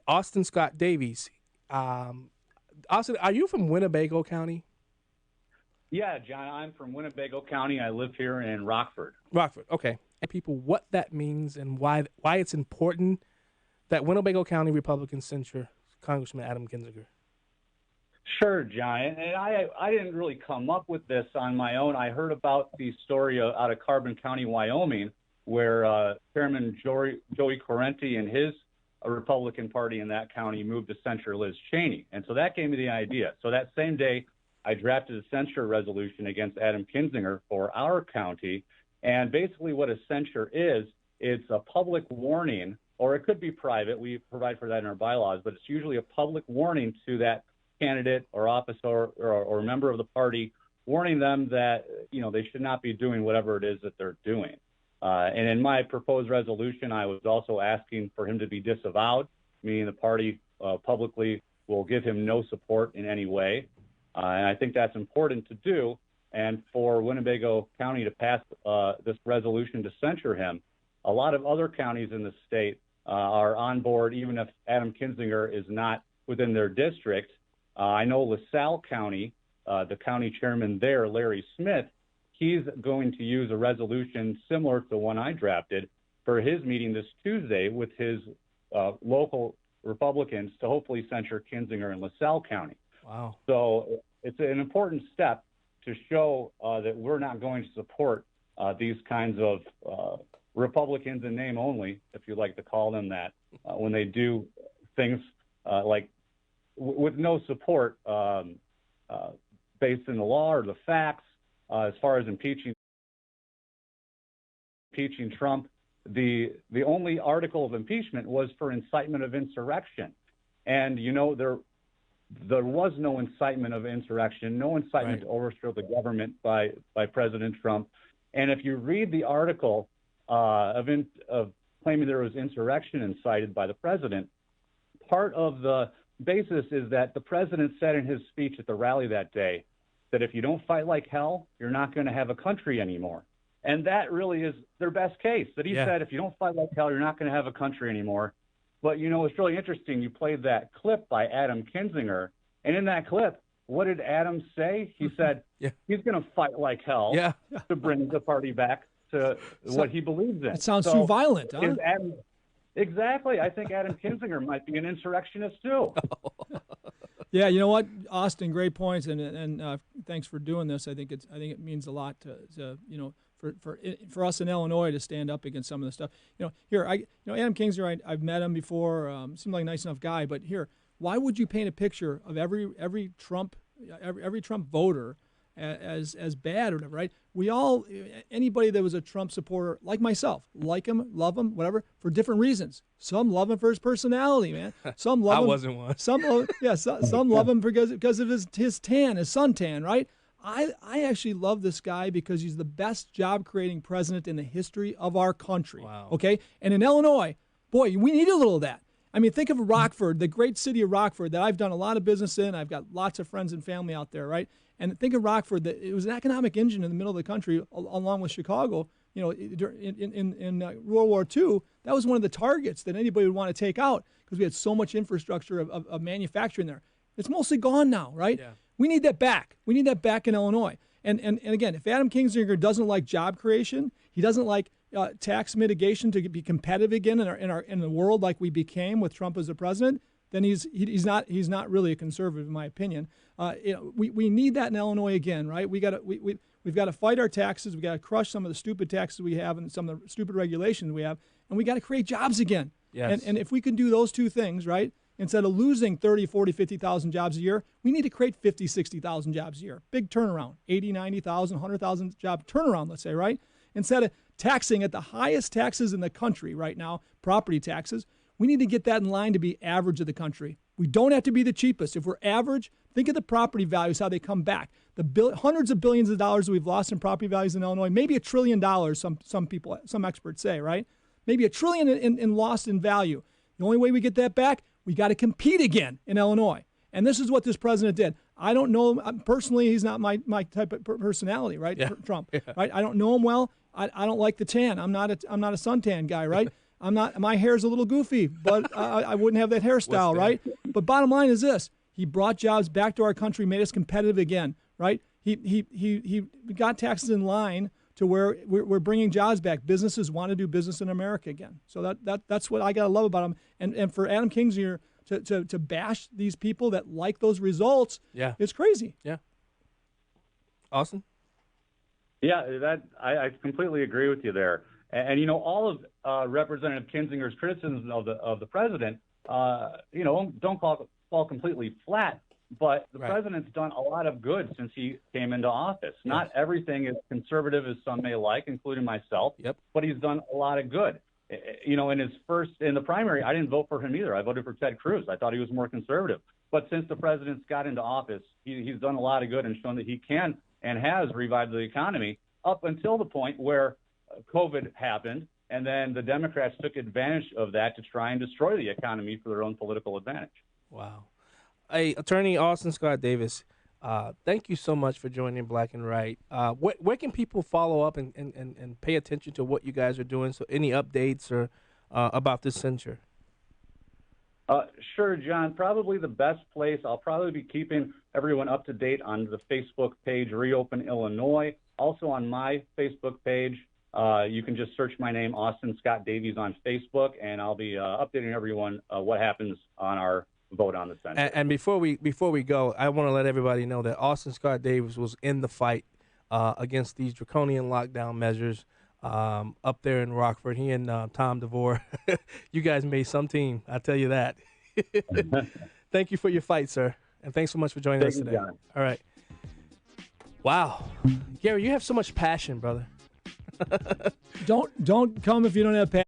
Austin Scott Davies. Austin, are you from Winnebago County? Yeah, John, I'm from Winnebago County. I live here in Rockford. Rockford, okay. And people, what that means and why it's important that Winnebago County Republicans censure Congressman Adam Kinzinger. Sure, John. And I didn't really come up with this on my own. I heard about the story out of Carbon County, Wyoming, where Chairman Joey Correnti and his Republican Party in that county moved to censure Liz Cheney. And so that gave me the idea. So that same day, I drafted a censure resolution against Adam Kinzinger for our county. And basically what a censure is, it's a public warning, or it could be private. We provide for that in our bylaws, but it's usually a public warning to that candidate or officer or member of the party, warning them that, they should not be doing whatever it is that they're doing. And in my proposed resolution, I was also asking for him to be disavowed, meaning the party publicly will give him no support in any way. And I think that's important to do. And for Winnebago County to pass this resolution to censure him, a lot of other counties in the state are on board, even if Adam Kinzinger is not within their district. I know LaSalle County, the county chairman there, Larry Smith, he's going to use a resolution similar to the one I drafted for his meeting this Tuesday with his local Republicans to hopefully censure Kinzinger in LaSalle County. Wow. So it's an important step to show that we're not going to support these kinds of Republicans in name only, if you like to call them that, when they do things like with no support based in the law or the facts as far as impeaching Trump. The only article of impeachment was for incitement of insurrection. And, there was no incitement of insurrection, no incitement to overthrow the government by President Trump. And if you read the article of claiming there was insurrection incited by the president, part of the basis is that the president said in his speech at the rally that day that if you don't fight like hell, you're not going to have a country anymore. And that really is their best case, that he said, if you don't fight like hell, you're not going to have a country anymore. But, it's really interesting. You played that clip by Adam Kinzinger. And in that clip, what did Adam say? He said he's going to fight like hell to bring the party back to what he believes in. That sounds too violent, huh? Exactly. I think Adam Kinzinger might be an insurrectionist, too. Yeah, you know what, Austin, great points, and thanks for doing this. I think it means a lot to for us in Illinois to stand up against some of the stuff. Adam Kinzinger, I've met him before. Seemed like a nice enough guy, but why would you paint a picture of every Trump voter as bad or whatever, right? Anybody that was a Trump supporter, like myself, like him, love him, whatever, for different reasons. Some love him for his personality, man. Some love him. I wasn't one. Some love him because of his suntan, right? I actually love this guy because he's the best job-creating president in the history of our country. Wow. Okay? And in Illinois, boy, we need a little of that. I mean, think of Rockford, the great city of Rockford that I've done a lot of business in. I've got lots of friends and family out there, right? And think of Rockford, that it was an economic engine in the middle of the country, along with Chicago. In World War II, that was one of the targets that anybody would want to take out because we had so much infrastructure of manufacturing there. It's mostly gone now, right? Yeah. We need that back. We need that back in Illinois. And again, if Adam Kinzinger doesn't like job creation, he doesn't like tax mitigation to be competitive again in the world like we became with Trump as the president, then he's not really a conservative, in my opinion. We need that in Illinois again, right? We've got to fight our taxes. We got to crush some of the stupid taxes we have and some of the stupid regulations we have, and we got to create jobs again. Yes. And if we can do those two things, right? Instead of losing 30, 40, 50,000 jobs a year, we need to create 50, 60,000 jobs a year. Big turnaround, 80, 90,000, 100,000 job turnaround, let's say, right? Instead of taxing at the highest taxes in the country right now, property taxes, we need to get that in line to be average of the country. We don't have to be the cheapest. If we're average, think of the property values, how they come back. Hundreds of billions of dollars that we've lost in property values in Illinois, maybe $1 trillion, some experts say, right? Maybe $1 trillion in lost in value. The only way we get that back, we got to compete again in Illinois. And this is what this president did. I don't know him personally. He's not my type of personality, right? Yeah. Trump, Yeah. right? I don't know him well. I don't like the tan. I'm not a suntan guy, right? My hair's a little goofy, but I wouldn't have that hairstyle, right? But bottom line is this: he brought jobs back to our country, made us competitive again, right? He got taxes in line to where we're bringing jobs back. Businesses want to do business in America again. So that's what I gotta love about him. And for Adam Kinzinger to bash these people that like those results, it's crazy. Yeah. Austin? Yeah, I completely agree with you there. And you know, all of Representative Kinzinger's criticisms of the president, you know, don't fall completely flat. But the president's done a lot of good since he came into office. Yes. Not everything is conservative as some may like, including myself. Yep. But he's done a lot of good. You know, in the primary, I didn't vote for him either. I voted for Ted Cruz. I thought he was more conservative. But since the president's got into office, he's done a lot of good and shown that he can and has revived the economy up until the point where COVID happened. And then the Democrats took advantage of that to try and destroy the economy for their own political advantage. Wow. Hey, Attorney Austin Scott Davis, thank you so much for joining Black and Right. Where can people follow up and pay attention to what you guys are doing? So any updates or about this censure? Sure, John. Probably the best place. I'll probably be keeping everyone up to date on the Facebook page, Reopen Illinois. Also on my Facebook page, you can just search my name, Austin Scott Davies, on Facebook, and I'll be updating everyone what happens on our vote on the Senate. And before we go, I want to let everybody know that Austin Scott Davis was in the fight against these draconian lockdown measures up there in Rockford. He and Tom DeVore, you guys made some team. I tell you that. Thank you for your fight, sir, and thanks so much for joining us today. John. All right. Wow, Gary, you have so much passion, brother. Don't come if you don't have passion.